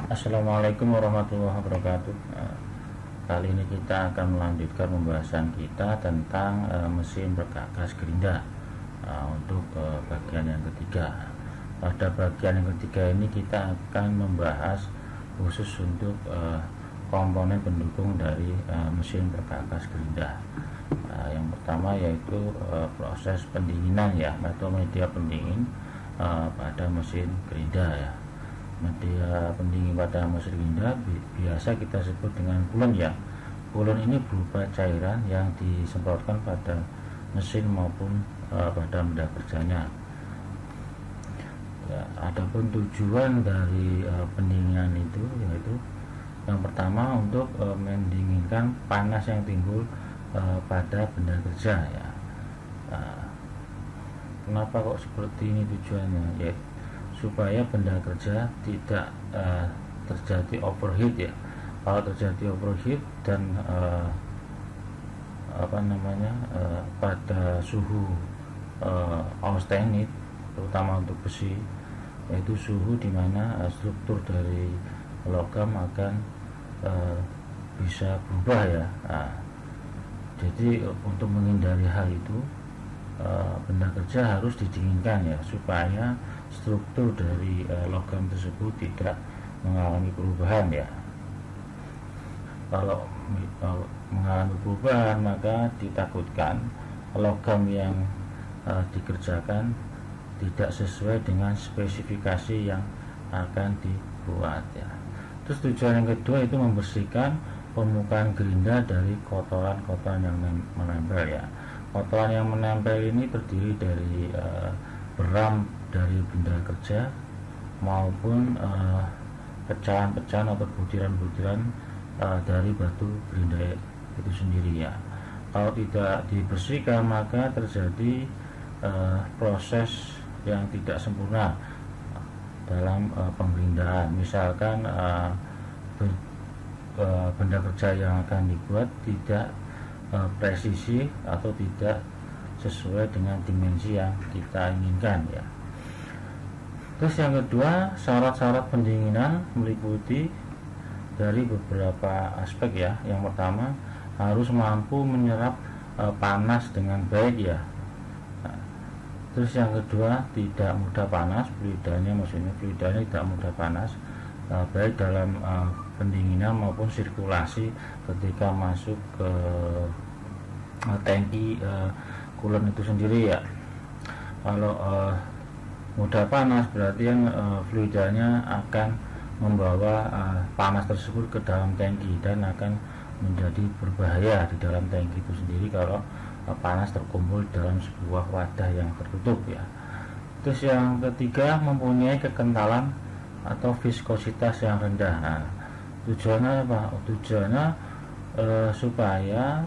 Assalamualaikum warahmatullahi wabarakatuh. Kali ini kita akan melanjutkan pembahasan kita tentang mesin perkakas gerinda untuk bagian yang ketiga. Pada bagian yang ketiga ini kita akan membahas khusus untuk komponen pendukung dari mesin perkakas gerinda. Yang pertama yaitu proses pendinginan ya, atau media pendingin pada mesin gerinda ya. Media pendingin pada mesin gerinda biasa kita sebut dengan coolant ya. Coolant ini berupa cairan yang disemprotkan pada mesin maupun pada benda kerjanya ya. Adapun tujuan dari pendinginan itu yaitu yang pertama untuk mendinginkan panas yang timbul pada benda kerja ya. Kenapa kok seperti ini tujuannya? Yaitu supaya benda kerja tidak terjadi overheat ya. Kalau terjadi overheat dan pada suhu austenit, terutama untuk besi, yaitu suhu di mana struktur dari logam akan bisa berubah ya. Jadi untuk menghindari hal itu, benda kerja harus didinginkan ya, supaya struktur dari logam tersebut tidak mengalami perubahan ya. Kalau mengalami perubahan, maka ditakutkan logam yang dikerjakan tidak sesuai dengan spesifikasi yang akan dibuat ya. Terus tujuan yang kedua itu membersihkan permukaan gerinda dari kotoran-kotoran yang menempel ya. Kotoran yang menempel ini terdiri dari beram dari benda kerja maupun pecahan-pecahan atau butiran-butiran dari batu gerinda itu sendiri ya. Kalau tidak dibersihkan, maka terjadi proses yang tidak sempurna dalam penggerindaan. Misalkan benda kerja yang akan dibuat tidak presisi atau tidak sesuai dengan dimensi yang kita inginkan ya. Terus yang kedua, syarat-syarat pendinginan meliputi dari beberapa aspek ya. Yang pertama, harus mampu menyerap panas dengan baik ya. Terus yang kedua, tidak mudah panas fluidanya, maksudnya fluidanya tidak mudah panas, baik dalam pendinginan maupun sirkulasi ketika masuk ke tangki coolant itu sendiri ya. Kalau mudah panas berarti yang fluidanya akan membawa panas tersebut ke dalam tangki dan akan menjadi berbahaya di dalam tangki itu sendiri kalau panas terkumpul dalam sebuah wadah yang tertutup ya. Terus yang ketiga, mempunyai kekentalan atau viskositas yang rendah. Nah, tujuannya apa? Tujuannya supaya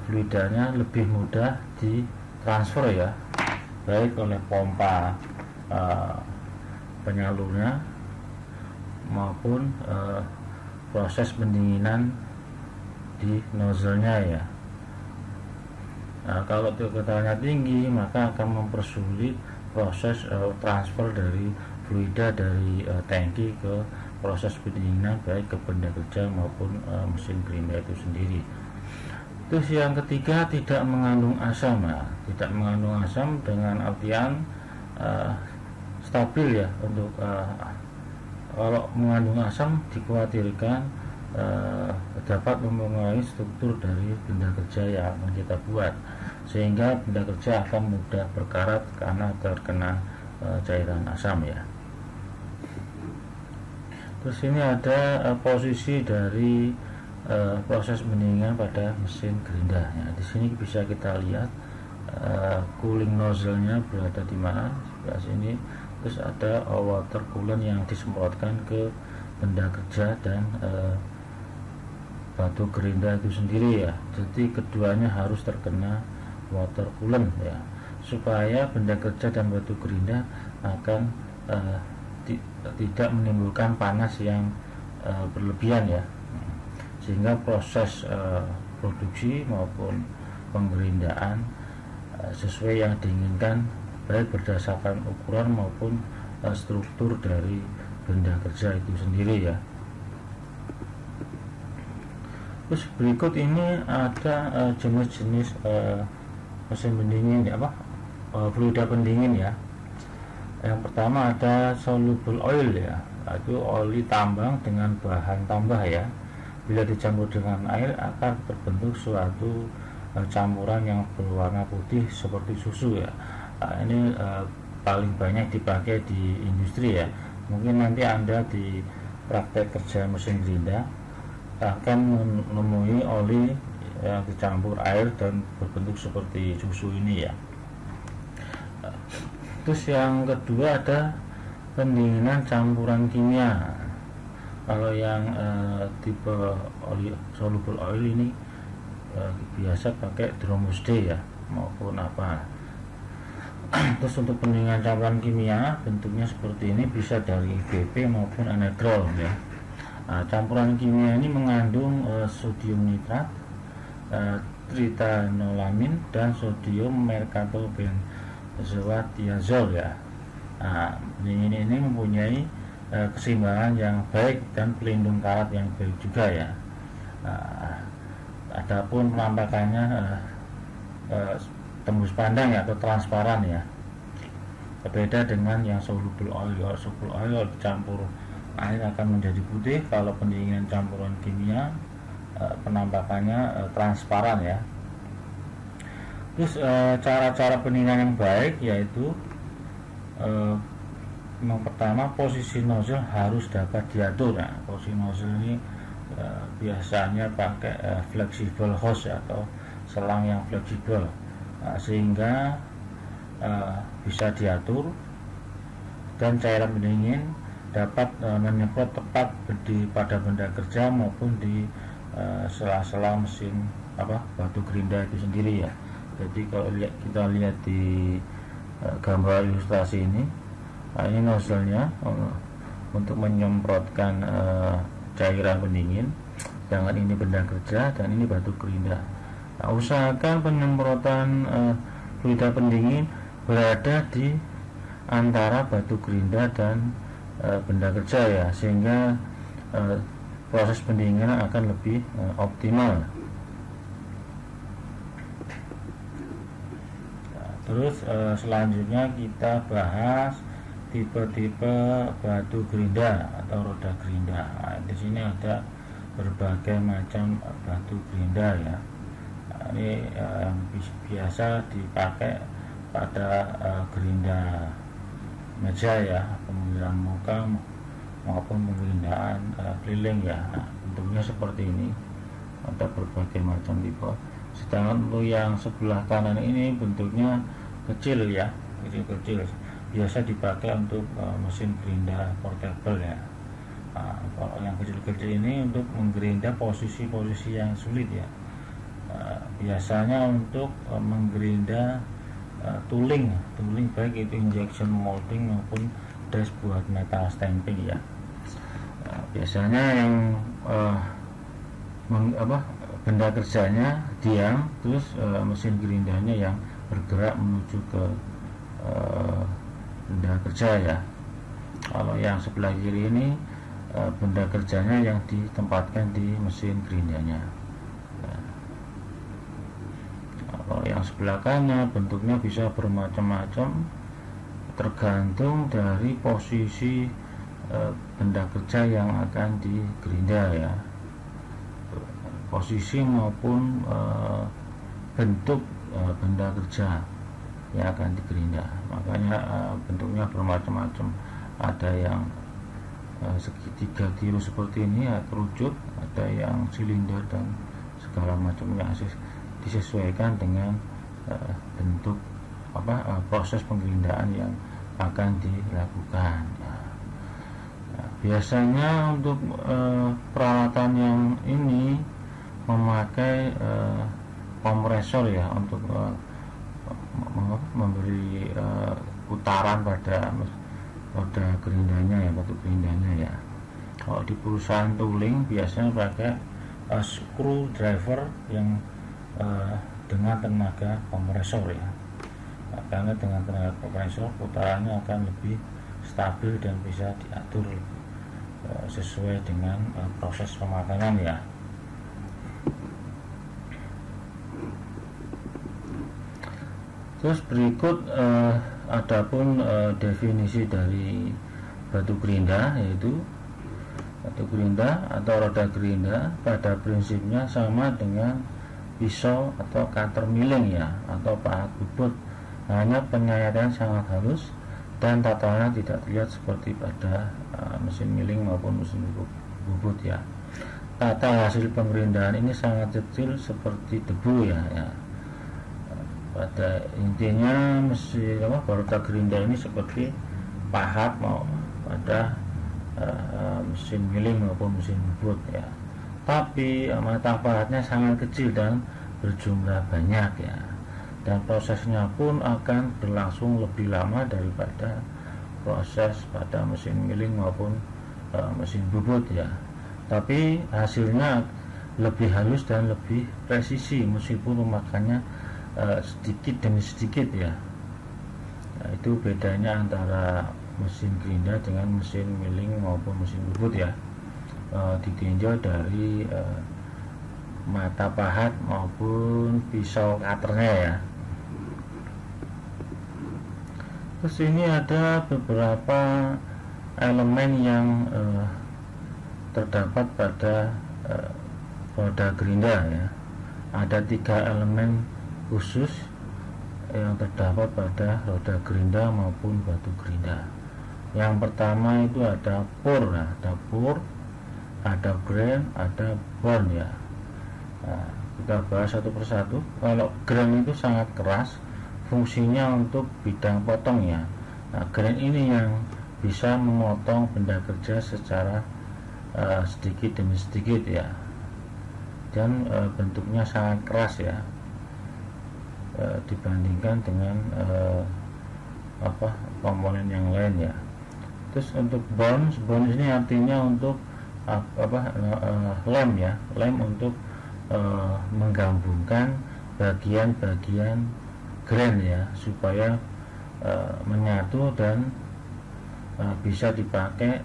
fluidanya lebih mudah ditransfer ya, baik oleh pompa penyalurnya maupun proses pendinginan di nozzle-nya ya. Nah, kalau kekentalannya tinggi, maka akan mempersulit proses transfer dari fluida dari tangki ke proses pendinginan baik ke benda kerja maupun mesin gerinda itu sendiri. Terus yang ketiga, tidak mengandung asam ya. Tidak mengandung asam dengan artian stabil ya. Untuk kalau mengandung asam dikhawatirkan dapat mempengaruhi struktur dari benda kerja yang akan kita buat, sehingga benda kerja akan mudah berkarat karena terkena cairan asam ya. Terus ini ada posisi dari proses pendinginan pada mesin gerinda ya. Di sini bisa kita lihat cooling nozzle-nya berada di mana, sebelah sini. Terus ada water coolant yang disemprotkan ke benda kerja dan batu gerinda itu sendiri ya. Jadi keduanya harus terkena water coolant ya, supaya benda kerja dan batu gerinda akan tidak menimbulkan panas yang berlebihan ya, sehingga proses produksi maupun penggerindaan sesuai yang diinginkan, baik berdasarkan ukuran maupun struktur dari benda kerja itu sendiri ya. Terus berikut ini ada jenis-jenis mesin pendingin ya, fluida pendingin ya. Yang pertama ada soluble oil ya, yaitu oli tambang dengan bahan tambah ya. Bila dicampur dengan air akan terbentuk suatu campuran yang berwarna putih seperti susu ya. Ini paling banyak dipakai di industri ya. Mungkin nanti Anda di praktek kerja mesin gerinda akan menemui oli yang dicampur air dan berbentuk seperti susu ini ya. Terus yang kedua ada pendinginan campuran kimia. Kalau yang tipe oli soluble oil ini biasa pakai Dromus D ya, maupun apa. Terus untuk pendinginan campuran kimia bentuknya seperti ini, bisa dari BP maupun anhydrol ya. Campuran kimia ini mengandung sodium nitrat, tritanolamin, dan sodium mercaptobenzodiazol ya. Pendingin ini mempunyai keseimbangan yang baik dan pelindung karat yang baik juga ya. Adapun penampakannya tembus pandang ya, atau transparan ya. Berbeda dengan yang soluble oil. Soluble oil dicampur air akan menjadi putih. Kalau pendinginan campuran kimia penampakannya transparan ya. Terus cara-cara pendinginan yang baik yaitu yang pertama, posisi nozzle harus dapat diatur ya. Posisi nozzle ini biasanya pakai flexible hose atau selang yang fleksibel, sehingga bisa diatur dan cairan pendingin dapat menyemprot tepat pada benda kerja maupun di sela-sela mesin batu gerinda itu sendiri ya. Jadi kalau kita lihat di gambar ilustrasi ini nozzle-nya untuk menyemprotkan cairan pendingin, sedangkan ini benda kerja dan ini batu gerinda. Usahakan penyemprotan fluida pendingin berada di antara batu gerinda dan benda kerja ya, sehingga proses pendinginan akan lebih optimal. Terus selanjutnya kita bahas tipe-tipe batu gerinda atau roda gerinda. Di sini ada berbagai macam batu gerinda ya. Ini yang biasa dipakai pada gerinda meja ya, pemenggilingan muka maupun penggerindaan keliling ya. Bentuknya seperti ini, ada berbagai macam tipe. Sedangkan untuk yang sebelah kanan ini bentuknya kecil ya, kecil, biasa dipakai untuk mesin gerinda portable ya. Kalau yang kecil-kecil ini untuk menggerinda posisi-posisi yang sulit ya. Biasanya untuk menggerinda tooling baik itu injection molding maupun dash buat metal stamping ya. Biasanya yang benda kerjanya diam, terus mesin gerindanya yang bergerak menuju ke benda kerja ya. Kalau yang sebelah kiri ini benda kerjanya yang ditempatkan di mesin gerindanya. Kalau yang sebelah kanan bentuknya bisa bermacam-macam, tergantung dari posisi benda kerja yang akan digerinda ya, posisi maupun bentuk benda kerja yang akan digerinda. Makanya bentuknya bermacam-macam, ada yang segitiga biru seperti ini ya, kerucut, ada yang silinder dan segala macamnya, disesuaikan dengan bentuk proses penggerindaan yang akan dilakukan. Biasanya untuk peralatan yang ini memakai kompresor ya, untuk memberi putaran pada roda gerindanya ya, batu gerindanya ya. Kalau di perusahaan tooling biasanya pakai screwdriver yang dengan tenaga kompresor ya. Karena dengan tenaga kompresor putarannya akan lebih stabil dan bisa diatur sesuai dengan proses pemakanan ya. Terus berikut adapun definisi dari batu gerinda, yaitu batu gerinda atau roda gerinda pada prinsipnya sama dengan pisau atau cutter milling ya, atau pahat bubut, hanya penyayatannya sangat halus dan tataannya tidak terlihat seperti pada mesin milling maupun mesin bubut ya. Tata hasil pengerindaan ini sangat kecil seperti debu ya. Pada intinya mesin roda gerinda ini seperti pahat mau pada mesin milling maupun mesin bubut ya. Tapi mata pahatnya sangat kecil dan berjumlah banyak ya. Dan prosesnya pun akan berlangsung lebih lama daripada proses pada mesin milling maupun mesin bubut ya. Tapi hasilnya lebih halus dan lebih presisi meskipun memakannya sedikit demi sedikit ya. Nah, itu bedanya antara mesin gerinda dengan mesin milling maupun mesin bubut ya. Ditinjau dari mata pahat maupun pisau cutternya ya. Terus ini ada beberapa elemen yang terdapat pada roda gerinda ya. Ada 3 elemen khusus yang terdapat pada roda gerinda maupun batu gerinda. Yang pertama itu ada pour, ada pour, ada grain, ada bone ya. Nah, kita bahas satu persatu. Kalau grain itu sangat keras, fungsinya untuk bidang potong ya. Nah, grain ini yang bisa memotong benda kerja secara sedikit demi sedikit ya, dan bentuknya sangat keras ya, dibandingkan dengan komponen yang lain ya. Terus untuk bones ini artinya untuk lem ya, lem untuk menggabungkan bagian-bagian grain ya, supaya menyatu dan bisa dipakai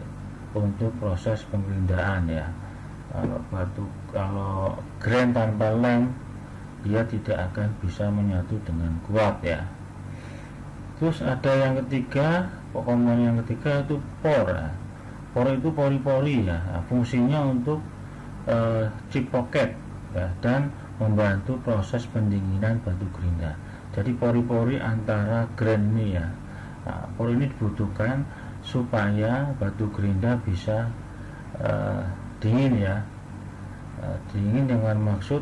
untuk proses pengerindaan ya. Kalau grain tanpa lem, dia tidak akan bisa menyatu dengan kuat ya. Terus ada yang ketiga, komponen yang ketiga itu pore ya. Pore itu pori-pori ya. Nah, fungsinya untuk chip pocket ya, dan membantu proses pendinginan batu gerinda. Jadi pori-pori antara grain ini ya. Nah, pori ini dibutuhkan supaya batu gerinda bisa dingin ya. Dingin dengan maksud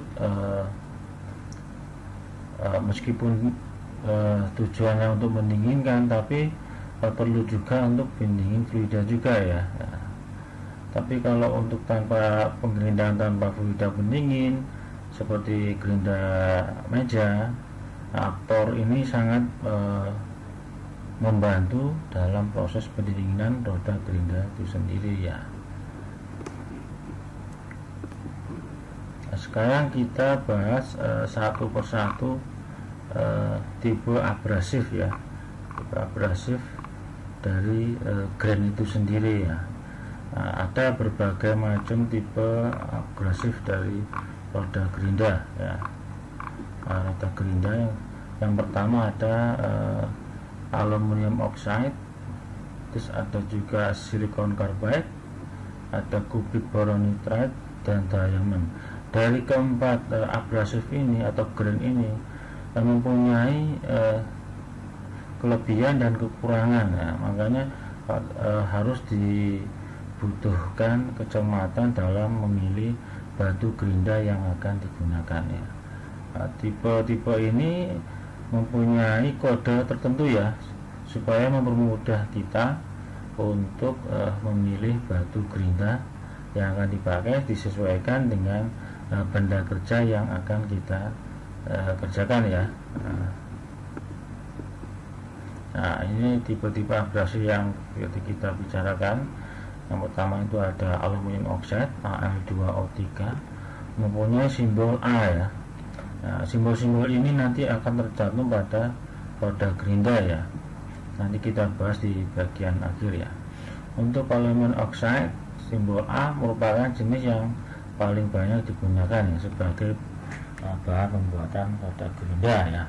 meskipun tujuannya untuk mendinginkan, tapi perlu juga untuk pendingin fluida juga ya. Tapi kalau untuk tanpa pengerindaan tanpa fluida pendingin seperti gerinda meja, por ini sangat membantu dalam proses pendinginan roda gerinda itu sendiri ya. Sekarang kita bahas satu persatu tipe abrasif ya, tipe abrasif dari grain itu sendiri ya. Nah, ada berbagai macam tipe abrasif dari roda gerinda ya. Roda gerinda yang pertama ada aluminium oxide, terus ada juga silicon carbide, ada cubic boron nitride, dan diamond. Dari keempat abrasif ini atau grain ini mempunyai kelebihan dan kekurangan ya. Makanya harus dibutuhkan kecermatan dalam memilih batu gerinda yang akan digunakan ya. Tipe-tipe ini mempunyai kode tertentu ya, supaya mempermudah kita untuk memilih batu gerinda yang akan dipakai, disesuaikan dengan benda kerja yang akan kita kerjakan ya. Nah, ini tipe-tipe abrasi yang kita bicarakan. Yang pertama itu ada aluminium oxide Al2O3, mempunyai simbol A ya. Nah, simbol-simbol ini nanti akan tercantum pada roda gerinda ya. nanti kita bahas di bagian akhir ya. Untuk polymer oxide simbol A merupakan jenis yang paling banyak digunakan ya, sebagai bahan pembuatan roda gerinda ya.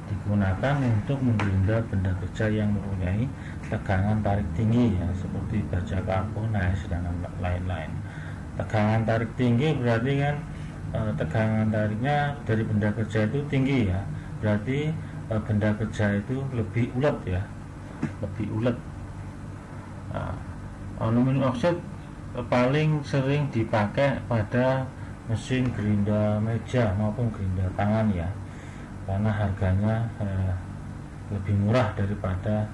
Digunakan untuk menggerinda benda kerja yang mempunyai tegangan tarik tinggi ya, seperti baja karbonase dan lain-lain. Tegangan tarik tinggi berarti kan tegangan tariknya dari benda kerja itu tinggi ya, berarti benda kerja itu lebih ulet ya, lebih ulet. Aluminium oxide paling sering dipakai pada mesin gerinda meja maupun gerinda tangan ya, karena harganya lebih murah daripada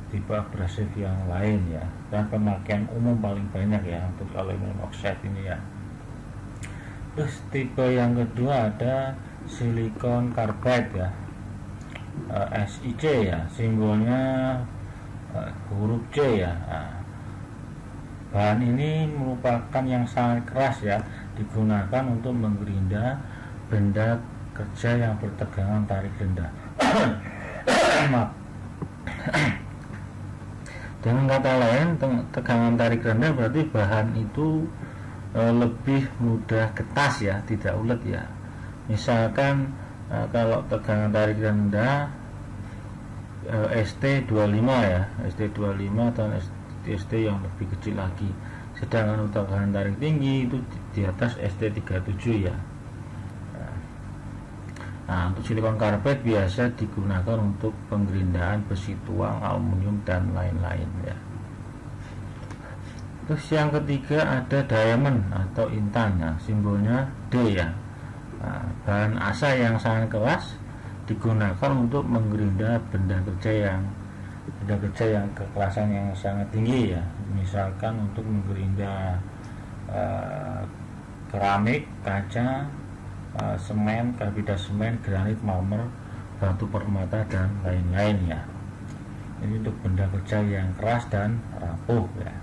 tipe abrasif yang lain ya, dan pemakaian umum paling banyak ya untuk aluminium oxide ini ya. Terus tipe yang kedua ada silikon carbide ya, SiC ya, simbolnya huruf C ya. Bahan ini merupakan yang sangat keras ya, digunakan untuk menggerinda benda kerja yang bertegangan tarik rendah. Dengan kata lain, tegangan tarik rendah berarti bahan itu lebih mudah ketas ya, tidak ulet ya. Misalkan kalau tegangan tarik rendah ST25 ya, ST25 dan ST yang lebih kecil lagi. Sedangkan untuk tegangan tarik tinggi itu di atas ST37 ya. Nah, untuk silikon carbide biasa digunakan untuk penggerindaan besi tuang, aluminium dan lain-lain ya. Terus yang ketiga ada diamond atau intan ya, simbolnya D ya. Nah, bahan asa yang sangat keras digunakan untuk menggerinda benda kerja yang kekerasan yang sangat tinggi ya. Misalkan untuk menggerinda keramik, kaca, semen, karbida semen, granit, marmer, batu permata dan lain-lain ya. Ini untuk benda kerja yang keras dan rapuh ya.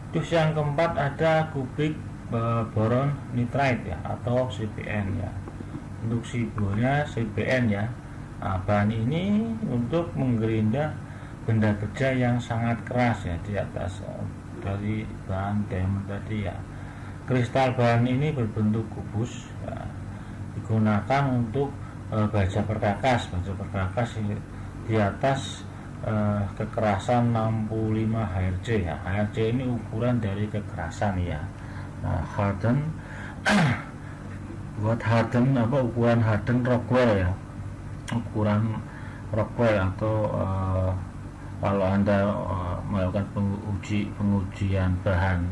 Terus yang keempat ada kubik boron nitride ya, atau CBN ya. Untuk simbolnya CBN ya. Nah, bahan ini untuk menggerinda benda kerja yang sangat keras ya, di atas dari bahan diamond tadi ya. Kristal bahan ini berbentuk kubus ya, digunakan untuk baja perkakas di atas kekerasan 65 HRC ya. HRC ini ukuran dari kekerasan ya. Nah, harden buat harden ukuran harden Rockwell ya, ukuran Rockwell atau kalau Anda melakukan pengujian bahan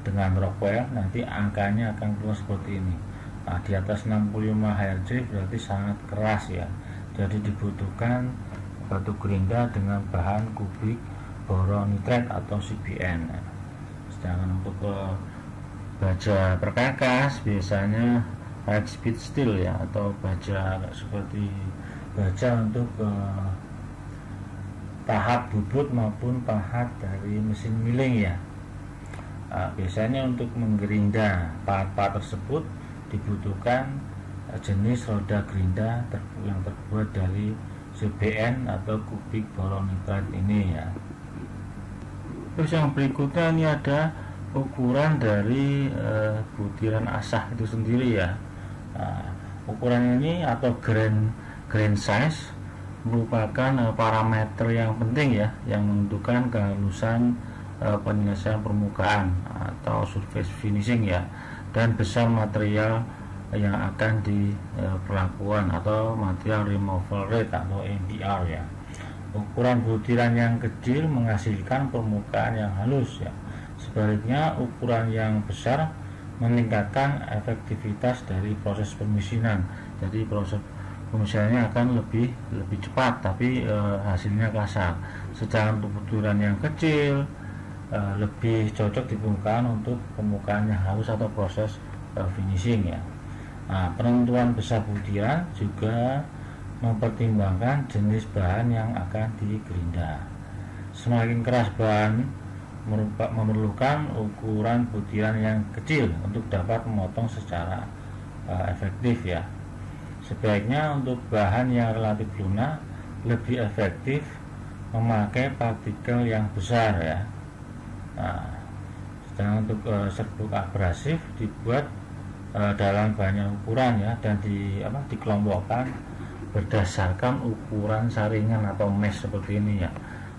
dengan Rockwell, nanti angkanya akan keluar seperti ini. Nah, di atas 65 HRC berarti sangat keras ya, jadi dibutuhkan batu gerinda dengan bahan kubik boron nitride atau CBN. Sedangkan untuk baja perkakas biasanya high speed steel ya, atau baja seperti baja untuk pahat bubut maupun pahat dari mesin milling ya. Nah, biasanya untuk menggerinda pahat-pahat tersebut dibutuhkan jenis roda gerinda yang terbuat dari CBN atau kubik boron nitride ini ya. Terus yang berikutnya ini ada ukuran dari butiran asah itu sendiri ya. Nah, ukuran ini atau grain size merupakan parameter yang penting ya, yang menentukan kehalusan penyelesaian permukaan atau surface finishing ya, dan besar material yang akan diperlakukan atau material removal rate atau MPR ya. Ukuran butiran yang kecil menghasilkan permukaan yang halus ya. Sebaliknya ukuran yang besar meningkatkan efektivitas dari proses pemisinan. Jadi proses pemisahannya akan lebih cepat, tapi hasilnya kasar. Sedangkan untuk butiran yang kecil lebih cocok di permukaan untuk permukaannya halus atau proses finishing ya. Nah, penentuan besar butiran juga mempertimbangkan jenis bahan yang akan digerinda. Semakin keras bahan memerlukan ukuran butiran yang kecil untuk dapat memotong secara efektif ya. Sebaiknya untuk bahan yang relatif lunak lebih efektif memakai partikel yang besar ya. Nah, sedangkan untuk serbuk abrasif dibuat dalam banyak ukuran ya, dan dikelompokkan berdasarkan ukuran saringan atau mesh seperti ini ya.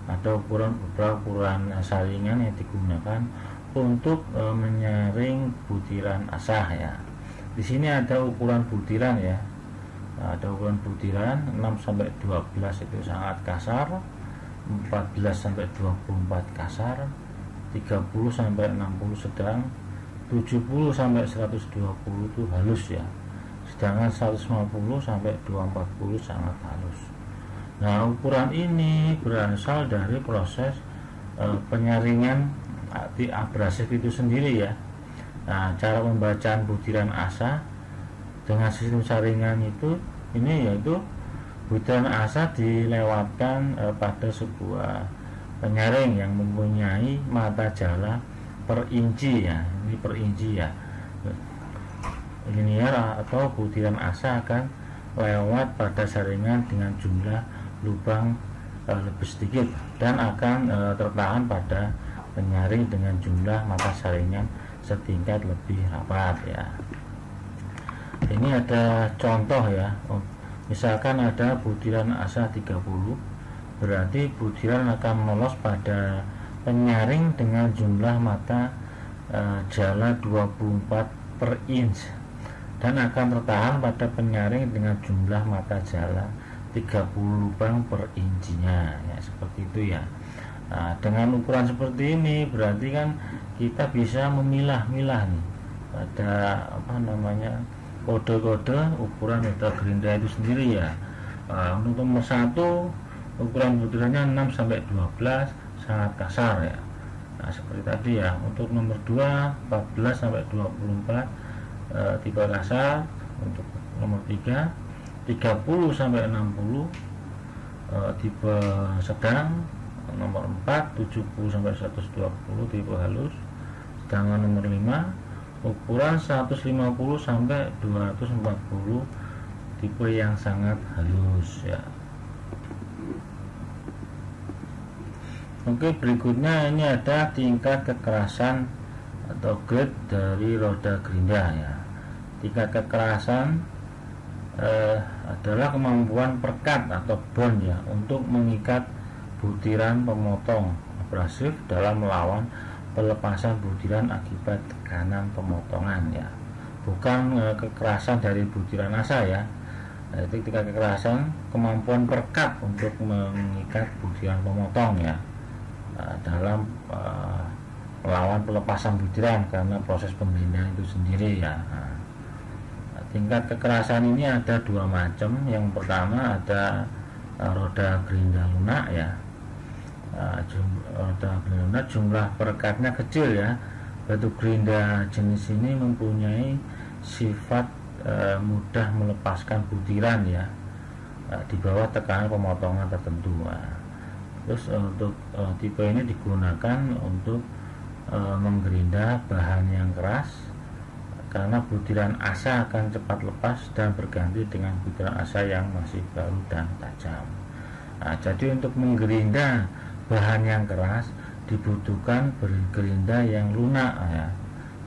Ada beberapa ukuran saringan yang digunakan untuk menyaring butiran asah ya. Di sini ada ukuran butiran ya. Nah, ada ukuran butiran 6 sampai 12 itu sangat kasar, 14 sampai 24 kasar, 30 sampai 60 sedang, 70 sampai 120 itu halus ya. Sedangkan 150 sampai 240 sangat halus. Nah, ukuran ini berasal dari proses penyaringan abrasif itu sendiri ya. Nah, cara pembacaan butiran asah dengan sistem saringan ini yaitu butiran asah dilewatkan pada sebuah penyaring yang mempunyai mata jala per inci ya. Ini per inci ya. Linear atau butiran asah akan lewat pada saringan dengan jumlah lubang lebih sedikit dan akan tertahan pada penyaring dengan jumlah mata saringan setingkat lebih rapat ya. Ini ada contoh ya. Misalkan ada butiran asah 30, berarti butiran akan lolos pada penyaring dengan jumlah mata jala 24 per inch dan akan tertahan pada penyaring dengan jumlah mata jala 30 lubang per incinya ya, seperti itu ya. Nah, dengan ukuran seperti ini berarti kan kita bisa memilah-milah nih pada kode-kode ukuran roda gerinda itu sendiri ya. Untuk nomor 1 ukuran butirannya 6 sampai 12 sangat kasar ya. Nah, seperti tadi ya. Untuk nomor 2 14 sampai 24 tipe kasar. Untuk nomor 3 30 sampai 60 tipe sedang. Nomor 4 70 sampai 120 tipe halus. Sedangkan nomor 5 ukuran 150 sampai 240 tipe yang sangat halus ya. Oke, berikutnya ini ada tingkat kekerasan atau grade dari roda gerinda ya. Tingkat kekerasan adalah kemampuan perkat atau bond ya untuk mengikat butiran pemotong abrasif dalam melawan pelepasan butiran akibat tekanan pemotongan ya, bukan kekerasan dari butiran asah ya. Nah, itu tingkat kekerasan kemampuan perkat untuk mengikat butiran pemotong ya, dalam melawan pelepasan butiran karena proses pembinaan itu sendiri ya. Tingkat kekerasan ini ada dua macam. Yang pertama ada roda gerinda lunak ya. Roda gerinda lunak jumlah perekatnya kecil ya. Batu gerinda jenis ini mempunyai sifat mudah melepaskan butiran ya, di bawah tekanan pemotongan tertentu. Terus untuk tipe ini digunakan untuk menggerinda bahan yang keras karena butiran asah akan cepat lepas dan berganti dengan butiran asah yang masih baru dan tajam. Nah, jadi untuk menggerinda bahan yang keras dibutuhkan bergerinda yang lunak ya.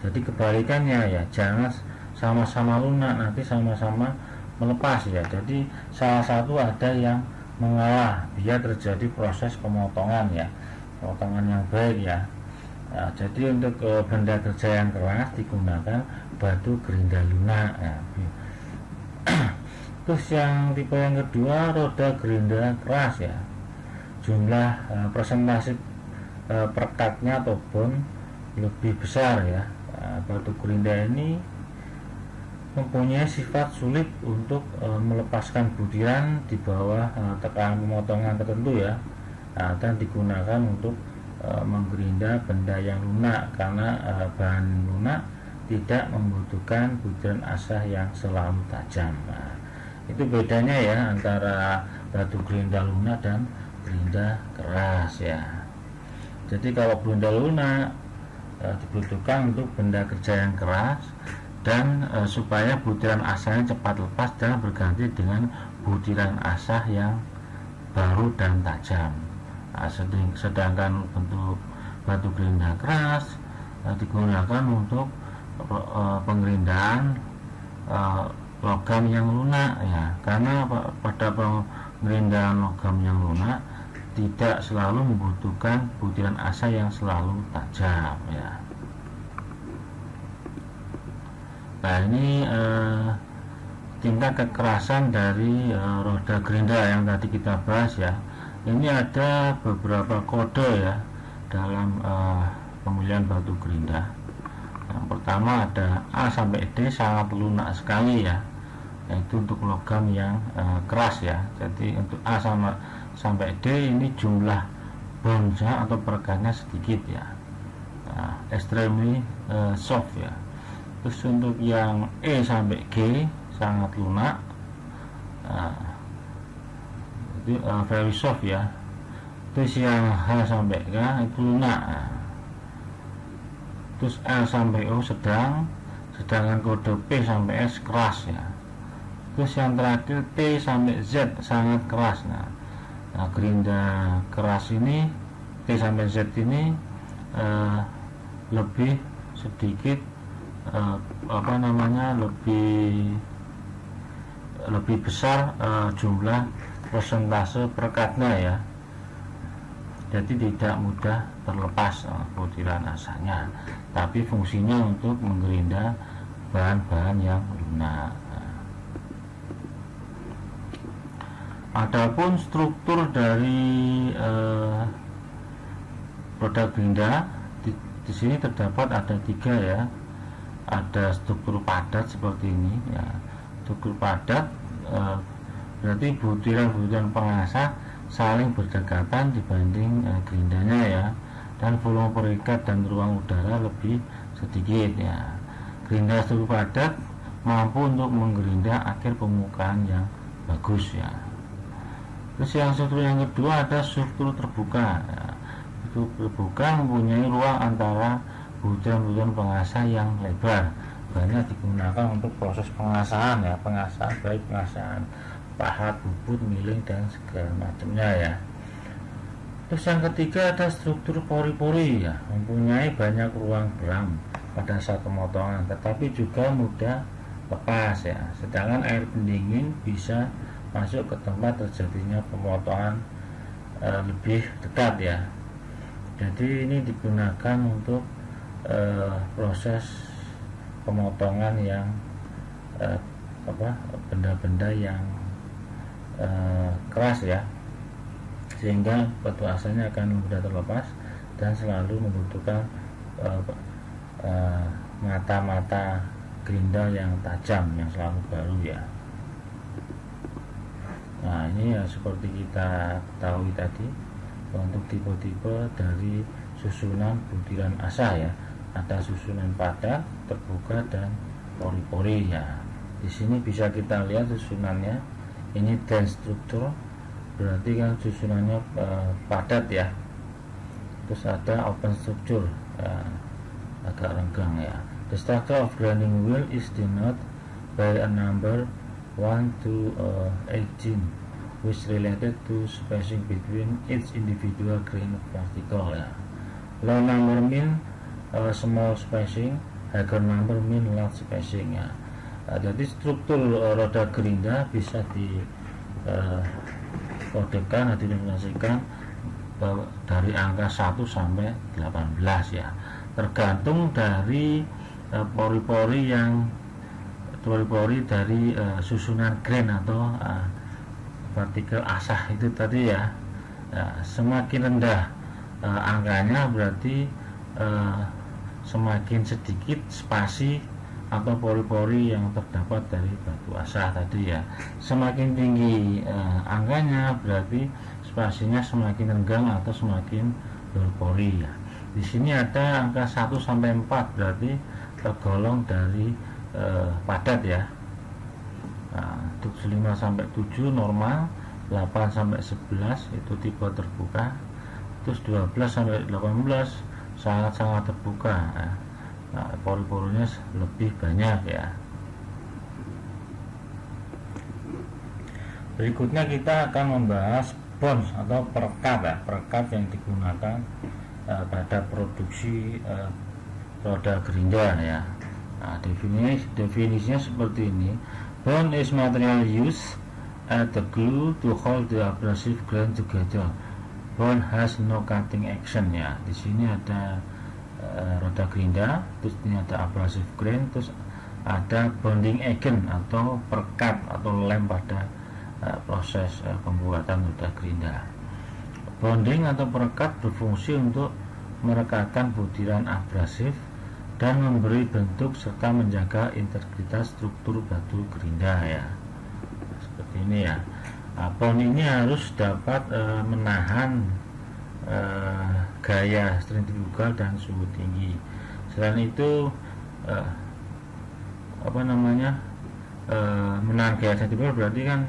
Jadi kebalikannya ya, jangan sama-sama lunak nanti sama-sama melepas ya. Jadi salah satu ada yang mengalah biar terjadi proses pemotongan ya, pemotongan yang baik ya. Nah, jadi untuk benda kerja yang keras digunakan batu gerinda lunak ya. Terus yang tipe yang kedua roda gerinda keras ya. Jumlah presentasi perekatnya atau bond lebih besar ya. Batu gerinda ini mempunyai sifat sulit untuk melepaskan butiran di bawah tekanan pemotongan tertentu ya. Dan digunakan untuk menggerinda benda yang lunak karena bahan lunak tidak membutuhkan butiran asah yang selalu tajam. Nah, itu bedanya ya antara batu gerinda lunak dan gerinda keras ya. Jadi kalau gerinda lunak dibutuhkan untuk benda kerja yang keras dan supaya butiran asahnya cepat lepas dan berganti dengan butiran asah yang baru dan tajam. Nah, sedangkan bentuk batu gerinda keras digunakan untuk penggerindahan logam yang lunak ya, karena pada penggerindahan logam yang lunak tidak selalu membutuhkan butiran asa yang selalu tajam ya. Nah, ini tingkat kekerasan dari roda gerinda yang tadi kita bahas ya. Ini ada beberapa kode ya dalam pemilihan batu gerinda. Yang pertama ada A sampai D, sangat lunak sekali ya, yaitu untuk logam yang keras ya. Jadi untuk A sampai D ini jumlah bondnya atau perekatnya sedikit ya, extremely soft ya. Terus untuk yang E sampai G sangat lunak, itu very soft ya. Terus yang H sampai K itu lunak. Terus L sampai O sedang, sedangkan kode P sampai S keras ya. Terus yang terakhir T sampai Z sangat keras. Nah, gerinda keras ini T sampai Z ini lebih sedikit lebih besar jumlah persentase perekatnya ya. Jadi tidak mudah terlepas butiran asanya, tapi fungsinya untuk menggerinda bahan-bahan yang lunak. Adapun struktur dari roda gerinda di sini terdapat ada 3 ya. Ada struktur padat seperti ini ya. Struktur padat berarti butiran-butiran pengasah saling berdekatan dibanding gerindanya ya, dan volume perikat dan ruang udara lebih sedikit ya. Gerinda struktur padat mampu untuk menggerinda akhir permukaan yang bagus ya. Terus yang struktur yang kedua ada struktur terbuka ya. Struktur terbuka mempunyai ruang antara butiran-butiran pengasah yang lebar, banyak digunakan untuk proses pengasahan ya, pengasahan baik pengasahan pahat, bubut, miling dan segala macamnya ya. Terus yang ketiga ada struktur pori-pori ya, mempunyai banyak ruang geram pada saat pemotongan, tetapi juga mudah lepas ya. Sedangkan air pendingin bisa masuk ke tempat terjadinya pemotongan lebih dekat ya. Jadi ini digunakan untuk proses pemotongan yang benda-benda yang keras ya, sehingga batu asanya akan mudah terlepas dan selalu membutuhkan mata-mata gerinda yang tajam yang selalu baru ya. Nah, ini ya seperti kita ketahui tadi untuk tipe-tipe dari susunan butiran asa ya. Ada susunan padat, terbuka dan pori-pori ya. Di sini bisa kita lihat susunannya. Ini dense struktur, berarti kan susunannya padat ya. Terus ada open struktur, agak renggang ya. The structure of grinding wheel is denoted by a number 1 to 18, which related to spacing between each individual grain particle ya. Low number mean small spacing, higher number mean large spacing ya. Jadi struktur roda gerinda bisa dikodekan atau dinominasikan dari angka 1 sampai 18 ya, tergantung dari pori-pori dari susunan grain atau partikel asah itu tadi ya. Semakin rendah angkanya berarti semakin sedikit spasi atau pori-pori yang terdapat dari batu asah tadi ya. Semakin tinggi angkanya berarti spasinya semakin renggang atau semakin berpori ya. Di sini ada angka 1 sampai 4 berarti tergolong dari padat ya. Nah, untuk 5 sampai 7 normal, 8 sampai 11 itu tipe terbuka. Terus 12 sampai 18 sangat-sangat terbuka ya. Nah, pori-porinya lebih banyak ya. Berikutnya kita akan membahas bones atau perekat ya, perekat yang digunakan pada produksi roda gerinda ya. Nah, definisinya seperti ini. Bone is material used as the glue to hold the abrasive grain together. Bone has no cutting action ya. Di sini ada roda gerinda, terus ini ada abrasive grain, terus ada bonding agent atau perekat atau lem pada proses pembuatan roda gerinda. Bonding atau perekat berfungsi untuk merekatkan butiran abrasif dan memberi bentuk serta menjaga integritas struktur batu gerinda ya. Seperti ini ya. Bond ini harus dapat menahan gaya sentrifugal dan suhu tinggi. Selain itu menahan gaya sentrifugal berarti kan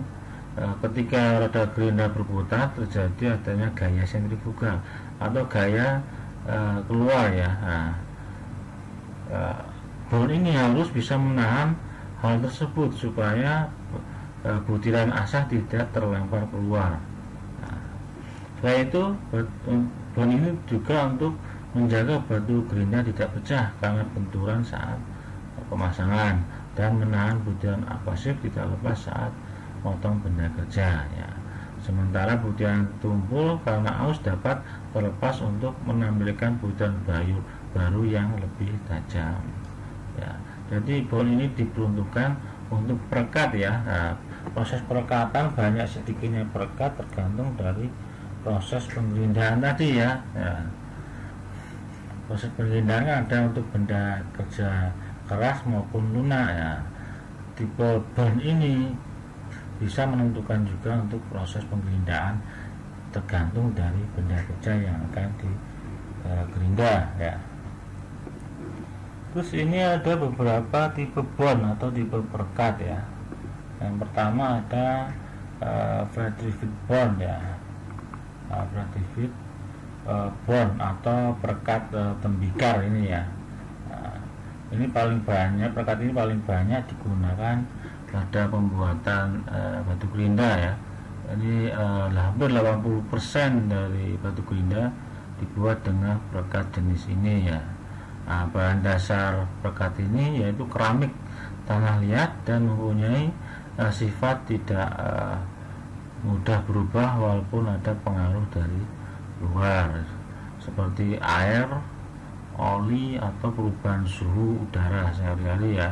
ketika roda gerinda berputar terjadi adanya gaya sentrifugal atau gaya keluar ya. Bond ini harus bisa menahan hal tersebut supaya butiran asah tidak terlempar keluar. Selain itu, bond ini juga untuk menjaga batu gerinda tidak pecah karena benturan saat pemasangan dan menahan butiran abrasif tidak lepas saat potong benda kerja ya. Sementara butiran tumpul karena aus dapat terlepas untuk menampilkan butiran baru yang lebih tajam ya. Jadi bond ini diperuntukkan untuk perekat ya. Nah, proses perekatan banyak sedikitnya perekat tergantung dari proses penggerindahan tadi ya. Proses penggerindahan ada untuk benda kerja keras maupun lunak ya. Tipe bond ini bisa menentukan juga untuk proses penggerindahan tergantung dari benda kerja yang akan digerinda ya. Terus ini ada beberapa tipe bond atau tipe perekat ya. Yang pertama ada Frederick bond ya. Frederick bond atau perekat tembikar ini ya. Ini paling banyak, perekat ini paling banyak digunakan pada pembuatan batu gerinda ya. Ini hampir 80% dari batu gerinda dibuat dengan perekat jenis ini ya. Nah, bahan dasar perekat ini yaitu keramik tanah liat dan mempunyai sifat tidak mudah berubah walaupun ada pengaruh dari luar seperti air, oli atau perubahan suhu udara sehari-hari ya.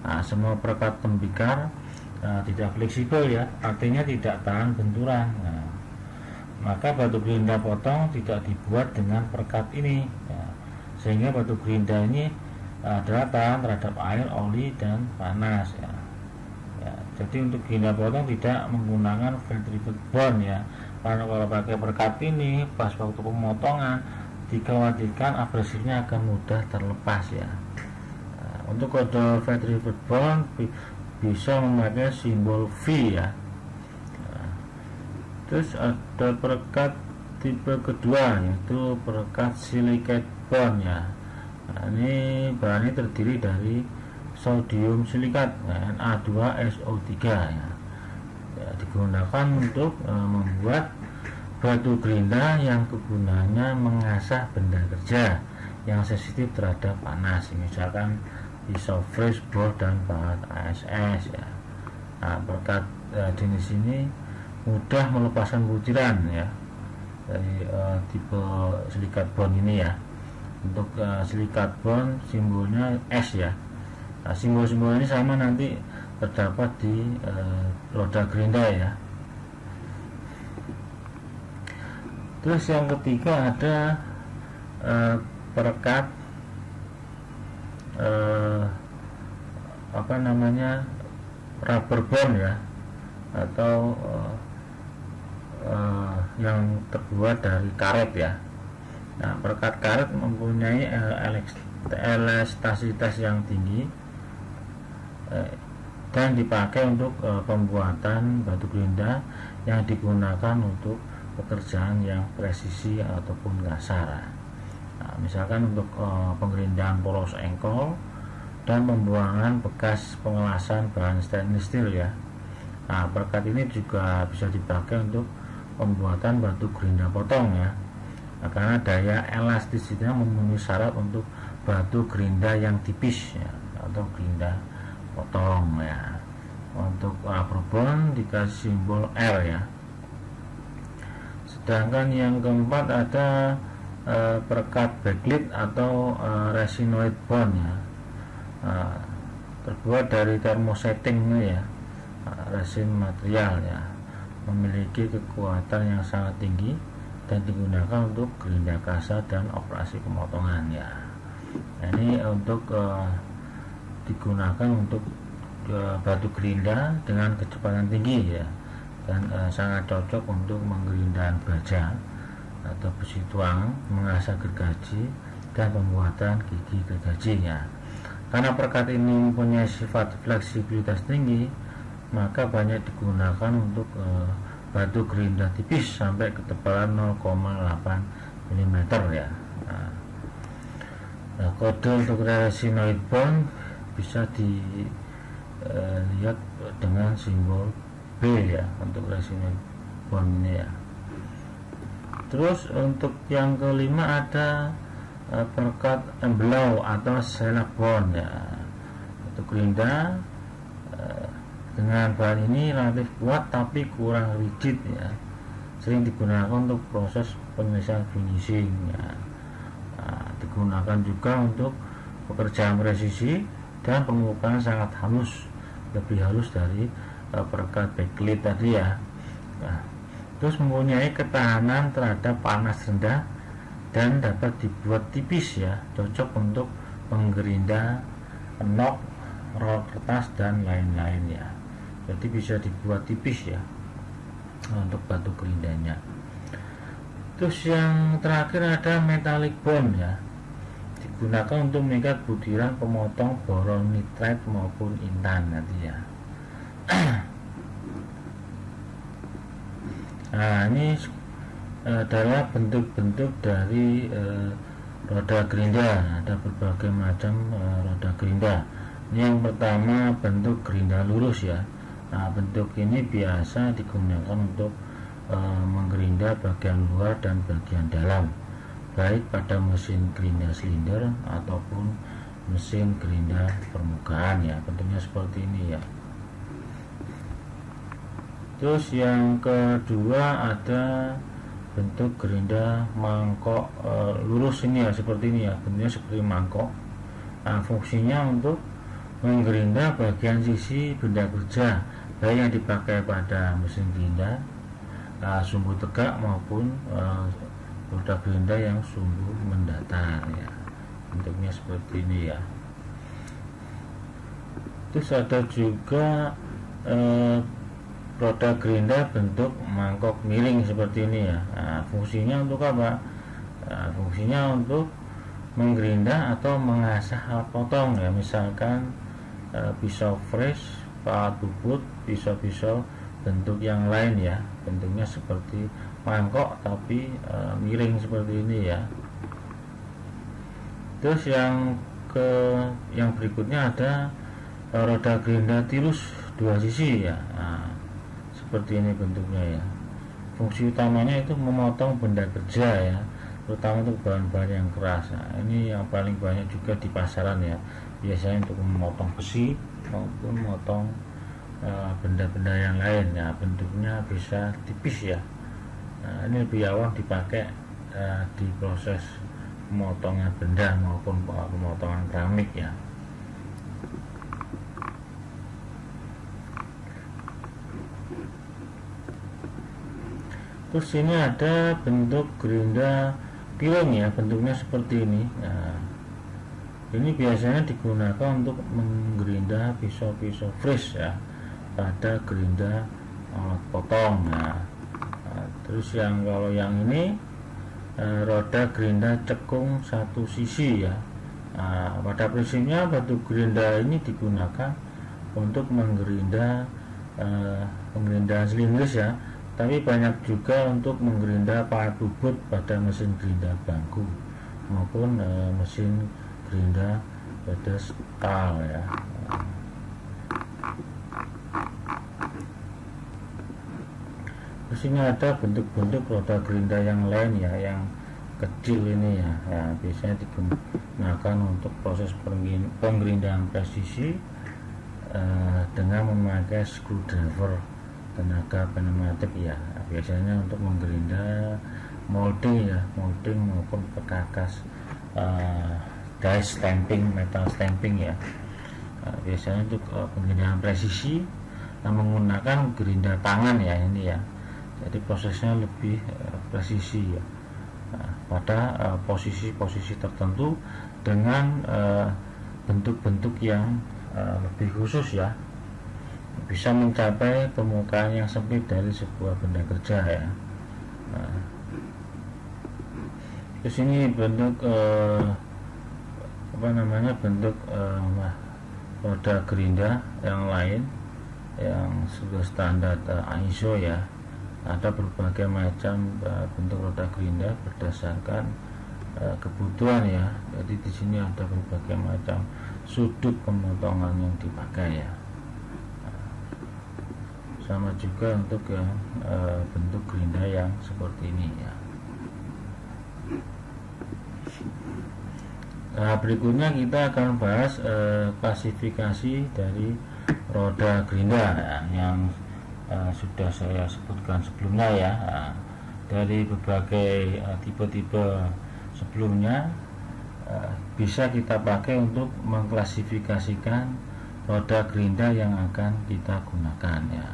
Nah, semua perekat tembikar tidak fleksibel ya, artinya tidak tahan benturan. Nah, maka batu gerinda potong tidak dibuat dengan perekat ini ya, sehingga batu gerinda ini adalah tahan terhadap air, oli dan panas ya. Jadi untuk gerinda potong tidak menggunakan Frederick bond ya, karena kalau pakai perekat ini pas waktu pemotongan dikhawatirkan abrasifnya akan mudah terlepas ya. Untuk kode Frederick bond bisa memakai simbol V ya. Terus ada perekat tipe kedua yaitu perekat silicate bond ya. Nah, ini bahannya terdiri dari sodium silikat ya, Na2SO3 ya. Digunakan untuk membuat batu gerinda yang kegunaannya mengasah benda kerja yang sensitif terhadap panas, misalkan pisau fresh bor dan bahan ASS ya. Nah, perekat jenis ini mudah melepaskan butiran ya dari tipe silikat bond ini ya. Untuk silikat bond simbolnya S ya. Nah, simbol-simbol ini sama nanti terdapat di roda gerinda ya. Terus yang ketiga ada perekat rubber bond ya, atau yang terbuat dari karet ya. Nah, perekat karet mempunyai elastisitas yang tinggi dan dipakai untuk pembuatan batu gerinda yang digunakan untuk pekerjaan yang presisi ataupun kasar. Nah, misalkan untuk penggerindahan polos engkol dan pembuangan bekas pengelasan bahan stainless steel ya. Nah, perekat ini juga bisa dipakai untuk pembuatan batu gerinda potong ya. Nah, karena daya elastisitinya memenuhi syarat untuk batu gerinda yang tipis ya, atau gerinda potong ya. Untuk apron dikasih simbol R ya. Sedangkan yang keempat ada perekat backlit atau resinoid bond ya. Terbuat dari thermosetting ya, resin material ya, memiliki kekuatan yang sangat tinggi dan digunakan untuk gerinda kasar dan operasi pemotongan ya. Nah, ini untuk digunakan untuk batu gerinda dengan kecepatan tinggi ya, dan sangat cocok untuk menggerindahan baja atau besi tuang, mengasah gergaji dan pembuatan gigi gergaji ya. Karena perekat ini mempunyai sifat fleksibilitas tinggi, maka banyak digunakan untuk batu gerinda tipis sampai ketebalan 0,8 mm ya. Nah, kode untuk resinoid bond bisa dilihat dengan simbol B ya, untuk resinoid bond ini ya. Terus untuk yang kelima ada perekat emblau atau shellac bond ya. Untuk gerinda dengan bahan ini relatif kuat tapi kurang rigid ya, sering digunakan untuk proses penyelesaian finishing ya. Nah, digunakan juga untuk pekerjaan presisi dan pengukuran sangat halus, lebih halus dari perekat backlit tadi ya. Nah, terus mempunyai ketahanan terhadap panas rendah dan dapat dibuat tipis ya, cocok untuk penggerinda nok, rol kertas dan lain-lain ya. Jadi bisa dibuat tipis ya untuk batu gerindanya. Terus yang terakhir ada metallic bond ya, digunakan untuk mengikat butiran pemotong boron nitride maupun intan nanti ya. Nah, ini adalah bentuk-bentuk dari roda gerinda. Ada berbagai macam roda gerinda. Ini yang pertama bentuk gerinda lurus ya. Nah, bentuk ini biasa digunakan untuk menggerinda bagian luar dan bagian dalam, baik pada mesin gerinda silinder ataupun mesin gerinda permukaan ya. Bentuknya seperti ini ya. Terus yang kedua ada bentuk gerinda mangkok lurus ini ya, seperti ini ya, bentuknya seperti mangkok. Nah, fungsinya untuk menggerinda bagian sisi benda kerja, baik yang dipakai pada mesin gerinda sumbu tegak maupun roda gerinda yang sumbu mendatar ya. Bentuknya seperti ini ya. Terus ada juga roda gerinda bentuk mangkok miring seperti ini ya. Nah, fungsinya untuk apa? Nah, fungsinya untuk menggerinda atau mengasah alat potong ya, misalkan pisau fresh, pahat bubut, pisau-pisau bentuk yang lain ya. Bentuknya seperti mangkok tapi miring seperti ini ya. Terus yang berikutnya ada roda gerinda tirus dua sisi ya. Nah, seperti ini bentuknya ya. Fungsi utamanya itu memotong benda kerja ya, terutama untuk bahan-bahan yang keras. Nah, ini yang paling banyak juga di pasaran ya, biasanya untuk memotong besi maupun memotong benda-benda yang lain ya. Bentuknya bisa tipis ya. Nah, ini lebih awal dipakai di proses pemotongan benda maupun pemotongan keramik ya. Terus ini ada bentuk gerinda piring ya, bentuknya seperti ini. Nah, ini biasanya digunakan untuk menggerinda pisau-pisau fresh ya pada gerinda alat potong. Nah, terus kalau yang ini roda gerinda cekung satu sisi ya. Nah, pada prinsipnya batu gerinda ini digunakan untuk menggerinda penggerindahan silindris ya, tapi banyak juga untuk menggerinda pahat bubut pada mesin gerinda bangku maupun mesin gerinda pedestal ya. Di sini ada bentuk-bentuk roda gerinda yang lain ya, yang kecil ini ya, biasanya digunakan untuk proses penggerindaan presisi dengan memakai screwdriver tenaga pneumatik ya, biasanya untuk menggerinda molding ya, molding maupun perkakas die stamping, metal stamping ya. Biasanya untuk penggerindaan presisi menggunakan gerinda tangan ya ini ya, jadi prosesnya lebih presisi ya, pada posisi-posisi tertentu dengan bentuk-bentuk yang lebih khusus ya, bisa mencapai permukaan yang sempit dari sebuah benda kerja ya. Terus ini bentuk bentuk roda gerinda yang lain yang sudah standar ISO ya. Ada berbagai macam bentuk roda gerinda berdasarkan kebutuhan ya. Jadi di sini ada berbagai macam sudut pemotongan yang dipakai ya. Sama juga untuk yang bentuk gerinda yang seperti ini ya. Nah, berikutnya kita akan bahas klasifikasi dari roda gerinda ya, yang sudah saya sebutkan sebelumnya ya. Dari berbagai tipe-tipe sebelumnya bisa kita pakai untuk mengklasifikasikan roda gerinda yang akan kita gunakan ya.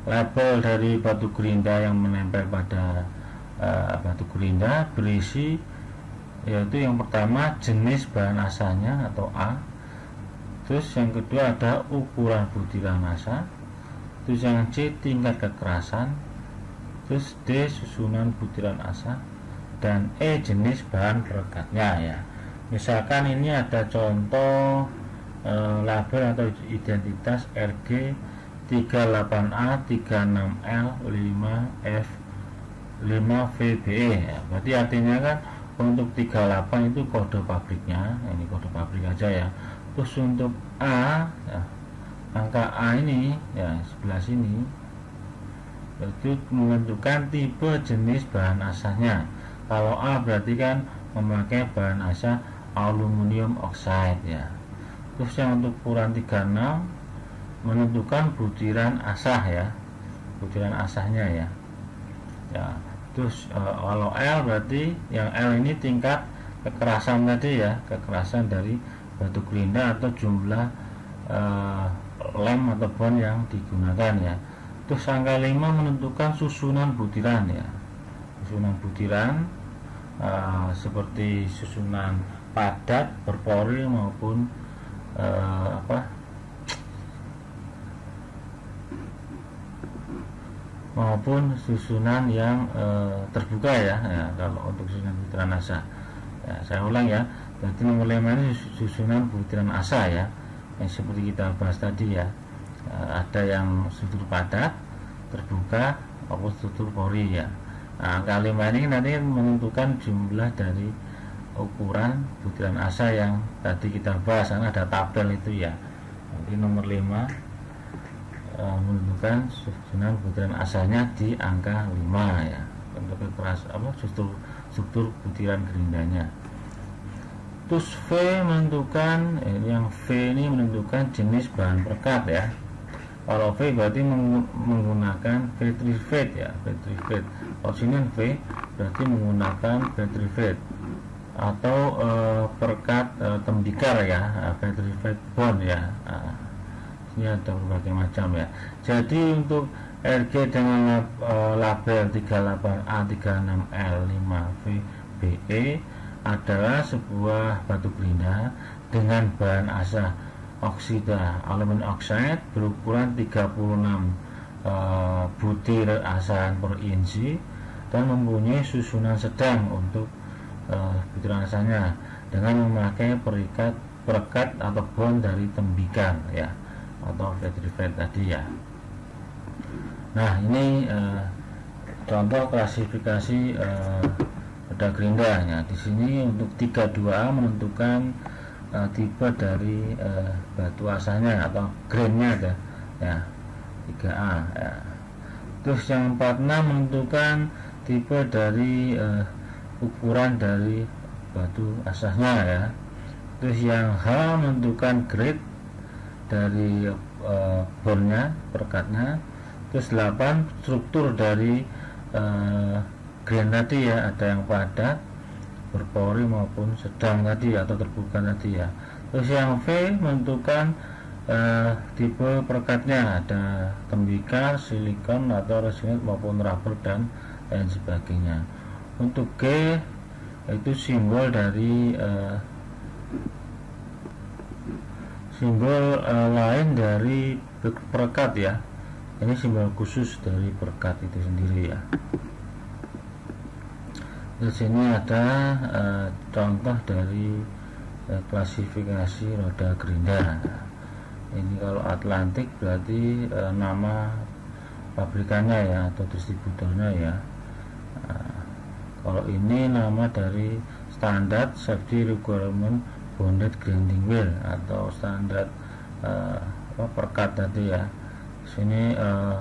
Label dari batu gerinda yang menempel pada batu gerinda berisi, yaitu yang pertama jenis bahan asanya atau A, terus yang kedua ada ukuran butiran asa, terus yang C tingkat kekerasan, terus D susunan butiran asa, dan E jenis bahan perekatnya ya. Misalkan ini ada contoh label atau identitas RG 38A 36L 5F 5VBE ya. Berarti artinya kan untuk 38 itu kode pabriknya, ini kode pabrik aja ya. Terus untuk A ya, angka A ini ya sebelah sini itu menentukan tipe jenis bahan asanya. Kalau A berarti kan memakai bahan asa aluminium oxide ya. Terus yang untuk ukuran 36 menentukan butiran asah ya, butiran asahnya ya. Terus kalau L berarti yang L ini tingkat kekerasan tadi ya, kekerasan dari batu gerinda atau jumlah lem atau bond yang digunakan ya. Terus angka 5 menentukan susunan butiran ya, susunan butiran seperti susunan padat, berpori maupun maupun susunan yang terbuka ya. Kalau untuk susunan butiran asa ya, saya ulang ya, berarti nomor 5 ini susunan butiran asa ya, yang seperti kita bahas tadi ya. Ada yang struktur padat, terbuka maupun struktur pori ya. Nah, angka 5 ini nanti menentukan jumlah dari ukuran butiran asa yang tadi kita bahas, karena ada tabel itu ya. Jadi nomor 5 menentukan susunan butiran asanya di angka 5 ya, untuk struktur butiran gerindanya. Terus V menentukan yang V ini menentukan jenis bahan perekat ya. Kalau V berarti menggunakan petrified ya, petrified. Kalau sini V berarti menggunakan petrified atau perekat tembikar ya, petrified bond ya. Ini ada berbagai macam ya. Jadi untuk RG dengan label 38A 36L 5VBE adalah sebuah batu gerinda dengan bahan asa oksida aluminium oxide berukuran 36 butir asa per inci dan mempunyai susunan sedang untuk butiran asanya dengan memakai perekat atau bond dari tembikar ya, atau petrified tadi ya. Nah, ini contoh klasifikasi roda gerinda ya. Di sini untuk 32A menentukan tipe dari batu asanya atau grainnya ada ya, 3A ya. Terus yang 46 menentukan tipe dari ukuran dari batu asahnya ya. Terus yang H menentukan grade dari bornya, perekatnya. Terus 8 struktur dari grain tadi ya, ada yang padat, berpori maupun sedang tadi atau terbuka tadi ya. Terus yang V menentukan tipe perekatnya, ada tembikar, silikon atau resinit maupun rubber dan lain sebagainya. Untuk G itu simbol dari simbol lain dari perekat ya. Ini simbol khusus dari perekat itu sendiri ya. Di sini ada contoh dari klasifikasi roda gerinda. Ini kalau Atlantik berarti nama pabrikannya ya atau distributornya ya. Kalau ini nama dari standar safety requirement bonded grinding wheel atau standar perekat tadi ya. Sini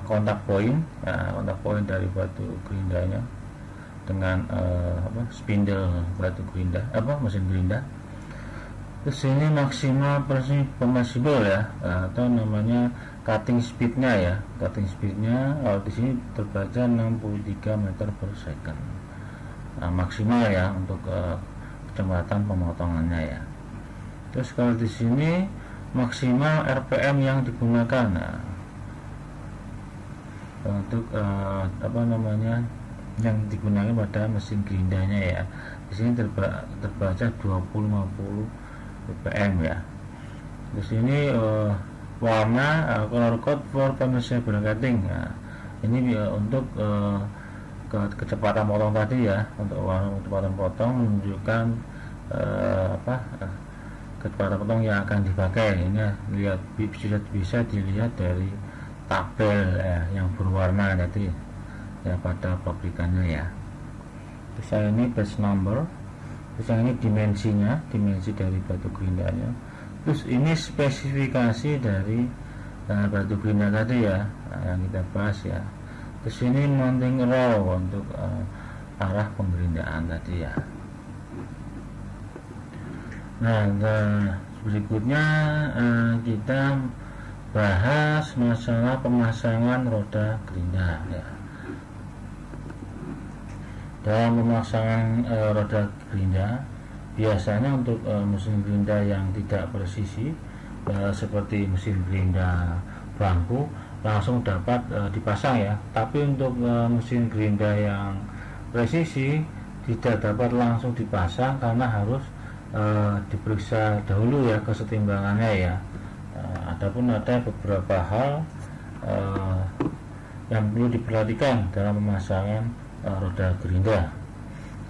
kontak point ya, kontak point dari batu gerindanya dengan spindle batu gerinda mesin gerinda. Terus ini maksimal permissible ya, atau namanya cutting speednya ya. Cutting speednya kalau di sini terbaca 63 meter per second. Maksimal ya untuk kecepatan pemotongannya ya. Terus kalau di sini maksimal RPM yang digunakan untuk yang digunakan pada mesin gerindanya ya. Di sini terbaca 20-50 ppm ya. Di sini warna color code for permissible cutting. Nah, ini untuk kecepatan potong tadi ya. Untuk warna kecepatan potong menunjukkan kecepatan potong yang akan dipakai. Ini lihat bisa dilihat dari tabel yang berwarna tadi ya pada pabrikannya ya. Terus yang ini batch number. Terus yang ini dimensi dari batu gerindanya. Terus ini spesifikasi dari batu gerinda tadi ya, yang kita bahas ya. Terus ini mounting row untuk arah penggerindaan tadi ya. Nah, berikutnya kita bahas masalah pemasangan roda gerinda ya. Dalam pemasangan roda gerinda biasanya untuk mesin gerinda yang tidak presisi seperti mesin gerinda bangku langsung dapat dipasang ya. Tapi untuk mesin gerinda yang presisi tidak dapat langsung dipasang karena harus diperiksa dahulu ya kesetimbangannya ya. Adapun ada beberapa hal yang perlu diperhatikan dalam pemasangan roda gerinda.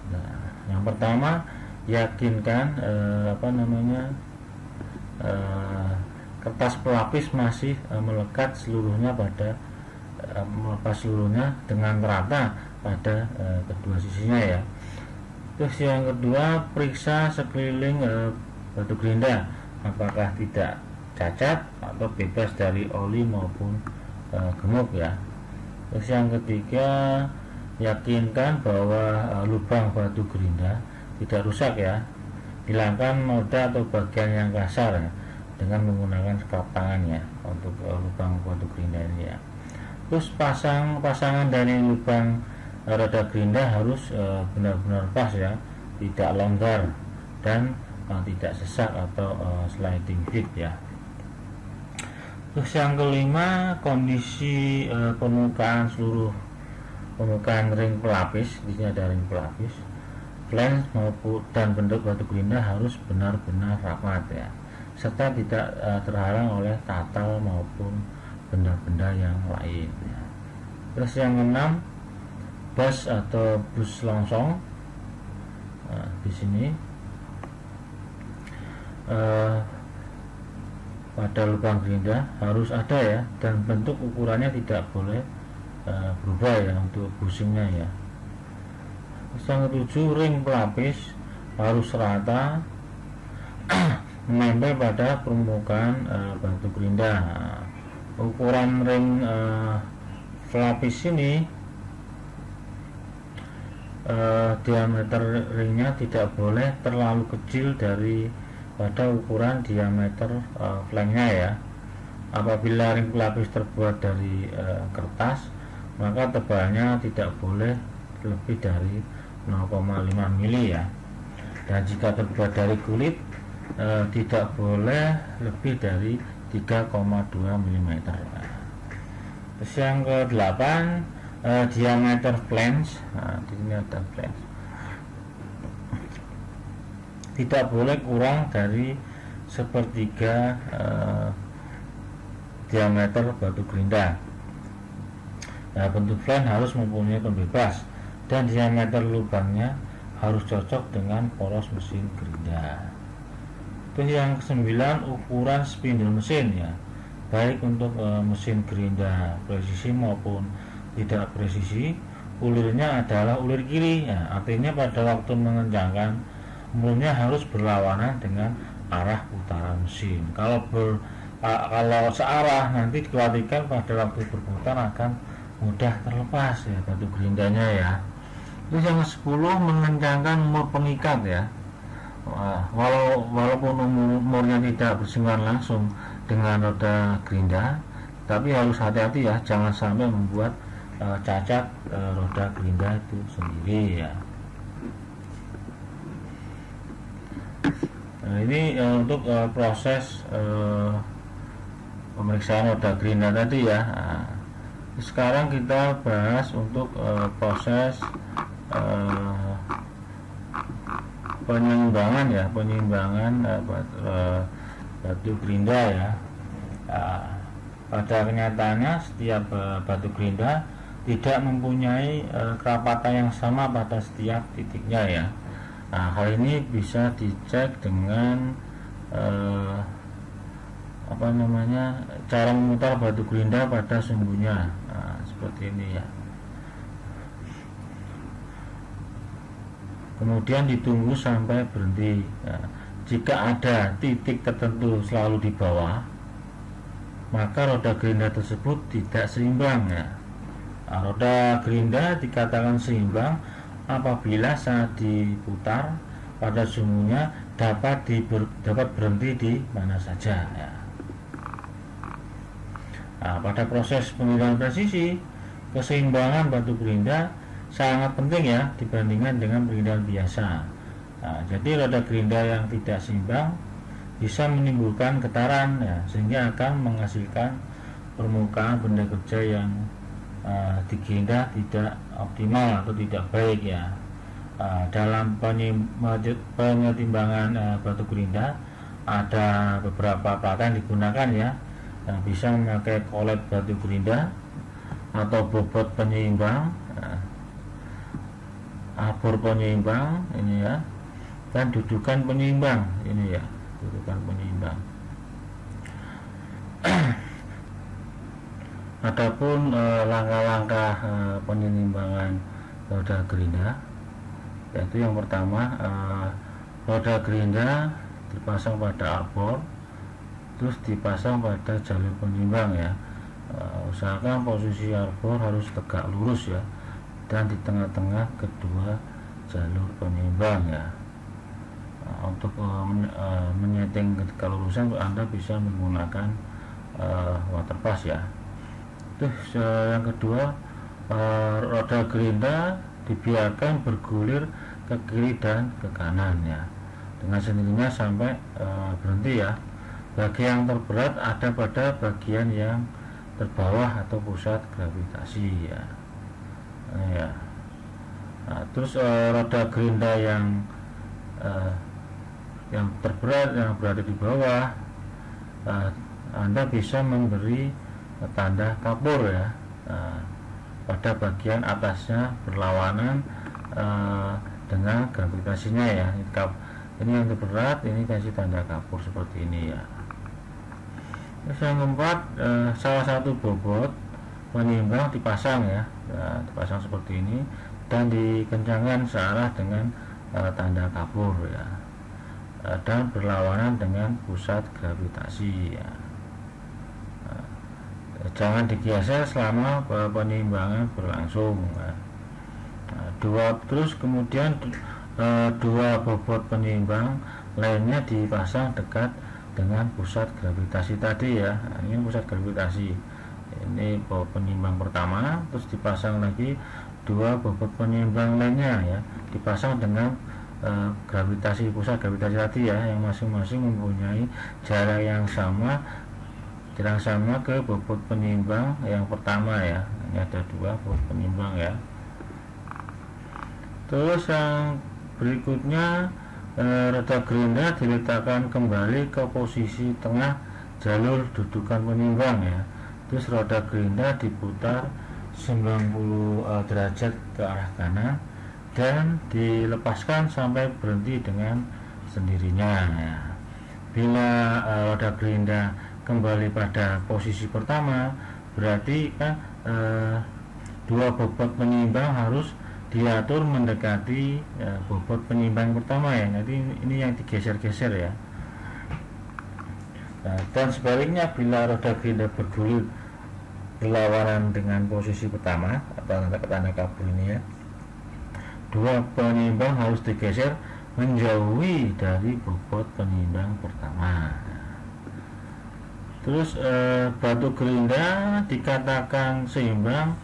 Nah, yang pertama yakinkan kertas pelapis masih melekat seluruhnya melepas seluruhnya dengan rata pada kedua sisinya ya. Terus yang kedua, periksa sekeliling batu gerinda apakah tidak cacat atau bebas dari oli maupun gemuk ya. Terus yang ketiga, yakinkan bahwa lubang batu gerinda tidak rusak ya. Hilangkan noda atau bagian yang kasar ya, dengan menggunakan sekap tangan ya untuk lubang batu gerinda ini ya. Terus pasangan dari lubang roda gerinda harus benar-benar pas ya, tidak longgar dan tidak sesak atau sliding fit ya. Terus yang kelima, kondisi permukaan ring pelapis. Di sini ada ring pelapis, flange maupun dan bentuk batu gerinda harus benar-benar rapat ya, serta tidak terhalang oleh tatal maupun benda-benda yang lain ya. Terus yang keenam, bus atau bus longsong. Nah, di sini pada lubang gerinda harus ada ya, dan bentuk ukurannya tidak boleh berubah ya untuk bushingnya ya. Terus yang ketujuh, ring pelapis harus rata menempel pada permukaan batu gerinda. Ukuran ring pelapis ini diameter ringnya tidak boleh terlalu kecil pada ukuran diameter flanknya ya. Apabila ring pelapis terbuat dari kertas, maka tebalnya tidak boleh lebih dari 0,5 mili ya. Dan jika terbuat dari kulit, tidak boleh lebih dari 3,2 mm. Terus yang ke-8, diameter flange. Nah, di sini ada flange. Tidak boleh kurang dari sepertiga diameter batu gerinda. Nah, bentuk flange harus mempunyai pembebas dan diameter lubangnya harus cocok dengan poros mesin gerinda. Terus yang ke-9, ukuran spindle mesin ya, baik untuk mesin gerinda presisi maupun tidak presisi, ulirnya adalah ulir kiri ya. Artinya pada waktu mengencangkan, mulurnya harus berlawanan dengan arah putaran mesin. Kalau searah, nanti dikhawatirkan pada waktu berputar akan mudah terlepas ya batu gerindanya ya. Terus yang ke-10, mengencangkan umur pengikat ya. Walaupun umurnya tidak bersinggungan langsung dengan roda gerinda, tapi harus hati-hati ya, jangan sampai membuat cacat roda gerinda itu sendiri ya. Nah, ini untuk proses pemeriksaan roda gerinda tadi ya. Nah, sekarang kita bahas untuk proses penyeimbangan ya, batu gerinda ya. Pada kenyataannya setiap batu gerinda tidak mempunyai kerapatan yang sama pada setiap titiknya ya. Nah, hal ini bisa dicek dengan cara memutar batu gerinda pada sumbunya. Nah, seperti ini ya. Kemudian ditunggu sampai berhenti. Nah, jika ada titik tertentu selalu di bawah, maka roda gerinda tersebut tidak seimbang ya. Nah, roda gerinda dikatakan seimbang apabila saat diputar pada sumbunya dapat berhenti di mana saja ya. Nah, pada proses pengiriman presisi, keseimbangan batu gerinda sangat penting ya dibandingkan dengan pengiriman biasa. Nah, jadi roda gerinda yang tidak seimbang bisa menimbulkan getaran ya, sehingga akan menghasilkan permukaan benda kerja yang di gerinda tidak optimal atau tidak baik ya. Dalam penyetimbangan batu gerinda ada beberapa pelatihan digunakan ya, yang bisa memakai kolet batu gerinda atau bobot penyeimbang, abor penyeimbang ini ya, dan dudukan penyeimbang ini ya, dudukan penyeimbang. Adapun langkah-langkah penyeimbangan roda gerinda, yaitu yang pertama, roda gerinda dipasang pada arbor, terus dipasang pada jalur penyeimbang ya. Usahakan posisi arbor harus tegak lurus ya, dan di tengah-tengah kedua jalur penyeimbang ya. Untuk menyeting kelurusan, Anda bisa menggunakan water pass ya. Terus yang kedua, roda gerinda dibiarkan bergulir ke kiri dan ke kanan ya, dengan sendirinya sampai berhenti ya. Bagian yang terberat ada pada bagian yang terbawah atau pusat gravitasi ya. Nah, terus roda gerinda yang terberat yang berada di bawah, Anda bisa memberi tanda kapur ya, pada bagian atasnya berlawanan dengan gravitasinya ya. Ini yang terberat, ini kasih tanda kapur seperti ini ya. Terus yang keempat, salah satu bobot penyeimbang dipasang ya, dipasang seperti ini dan dikencangkan searah dengan tanda kapur ya, dan berlawanan dengan pusat gravitasi ya. jangan digeser selama penimbangan berlangsung. Terus kemudian dua bobot penimbang lainnya dipasang dekat dengan pusat gravitasi tadi ya. Ini pusat gravitasi, ini bobot penimbang pertama, terus dipasang lagi dua bobot penimbang lainnya ya, dipasang dengan gravitasi, pusat gravitasi tadi ya, yang masing-masing mempunyai jarak yang sama ke bobot penimbang yang pertama ya. Ini ada dua bobot penimbang ya. Terus yang berikutnya, roda gerinda diletakkan kembali ke posisi tengah jalur dudukan penimbang ya. Terus roda gerinda diputar 90 derajat ke arah kanan dan dilepaskan sampai berhenti dengan sendirinya ya. Bila roda gerinda kembali pada posisi pertama, berarti kan dua bobot penimbang harus diatur mendekati bobot penyimbang pertama ya. Nanti ini yang digeser-geser ya. Dan sebaliknya, bila roda gerinda bergulir berlawanan dengan posisi pertama atau tanda kabur ini ya, dua penimbang harus digeser menjauhi dari bobot penimbang pertama. Terus batu gerinda dikatakan seimbang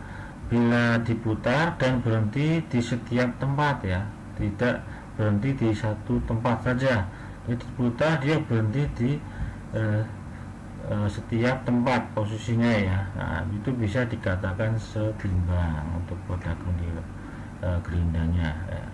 bila diputar dan berhenti di setiap tempat ya, tidak berhenti di satu tempat saja. Jadi diputar, dia berhenti di setiap tempat posisinya ya. Nah, itu bisa dikatakan seimbang untuk roda gerindanya ya.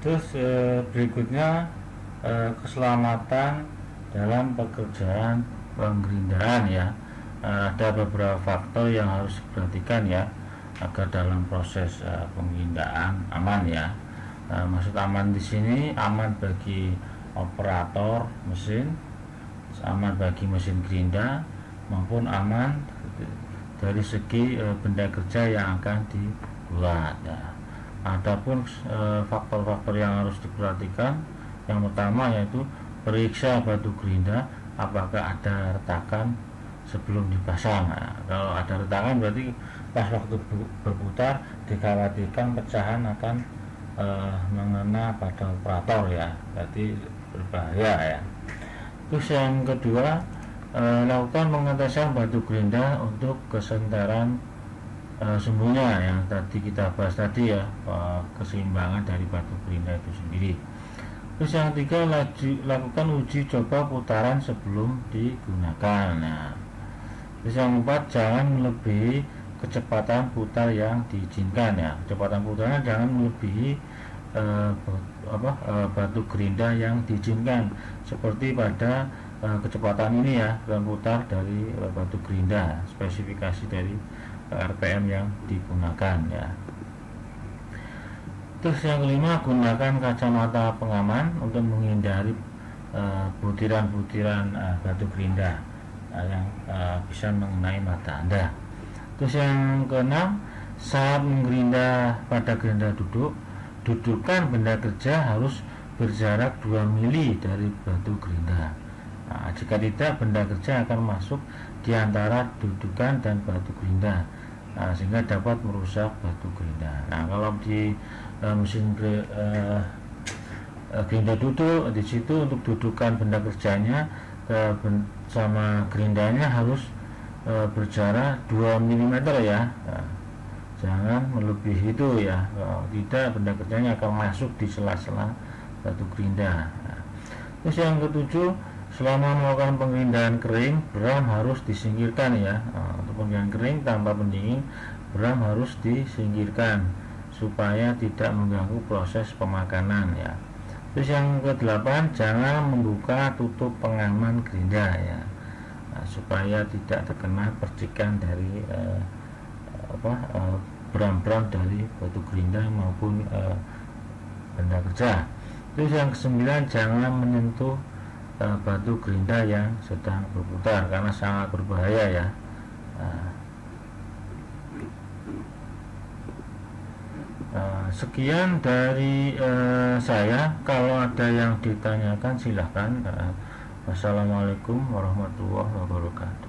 Terus berikutnya keselamatan dalam pekerjaan penggerindaan ya. Ada beberapa faktor yang harus diperhatikan ya agar dalam proses penggerindaan aman ya. Maksud aman di sini aman bagi operator mesin, aman bagi mesin gerinda, maupun aman dari segi benda kerja yang akan dibuat ya. Adapun faktor-faktor yang harus diperhatikan, yang pertama yaitu periksa batu gerinda apakah ada retakan sebelum dipasang. Nah, kalau ada retakan berarti pas waktu berputar dikhawatirkan pecahan akan mengena pada operator ya, berarti berbahaya ya. Terus yang kedua, lakukan pengetesan batu gerinda untuk kesentaran sumbunya yang tadi kita bahas tadi ya, keseimbangan dari batu gerinda itu sendiri. Terus yang ketiga, lakukan uji coba putaran sebelum digunakan. Nah, terus yang keempat, jangan melebihi kecepatan putar yang diizinkan ya. Kecepatan putarnya jangan melebihi batu gerinda yang diizinkan, seperti pada kecepatan ini ya, berputar dari batu gerinda, spesifikasi dari RPM yang digunakan ya. Terus yang kelima, gunakan kacamata pengaman untuk menghindari butiran-butiran batu gerinda yang bisa mengenai mata Anda. Terus yang keenam, saat menggerinda pada gerinda duduk, dudukan benda kerja harus berjarak 2 mili dari batu gerinda. Nah, jika tidak, benda kerja akan masuk di antara dudukan dan batu gerinda, sehingga dapat merusak batu gerinda. Nah, kalau di mesin gerinda duduk, di situ untuk dudukan benda kerjanya sama gerindanya harus berjarak 2 mm ya. Nah, jangan melebihi itu ya, kalau tidak benda kerjanya akan masuk di sela-sela batu gerinda. Nah, terus yang ketujuh, selama melakukan penggerindahan kering, beram harus disingkirkan ya. Nah, untuk penggerindahan kering tanpa pendingin, beram harus disingkirkan supaya tidak mengganggu proses pemakanan ya. Terus yang ke-8, jangan membuka tutup pengaman gerinda ya. Nah, supaya tidak terkena percikan dari beram-beram dari batu gerinda maupun benda kerja. Terus yang ke-9, jangan menyentuh batu gerinda yang sedang berputar karena sangat berbahaya ya. Sekian dari saya. Kalau ada yang ditanyakan silahkan. Wassalamualaikum warahmatullahi wabarakatuh.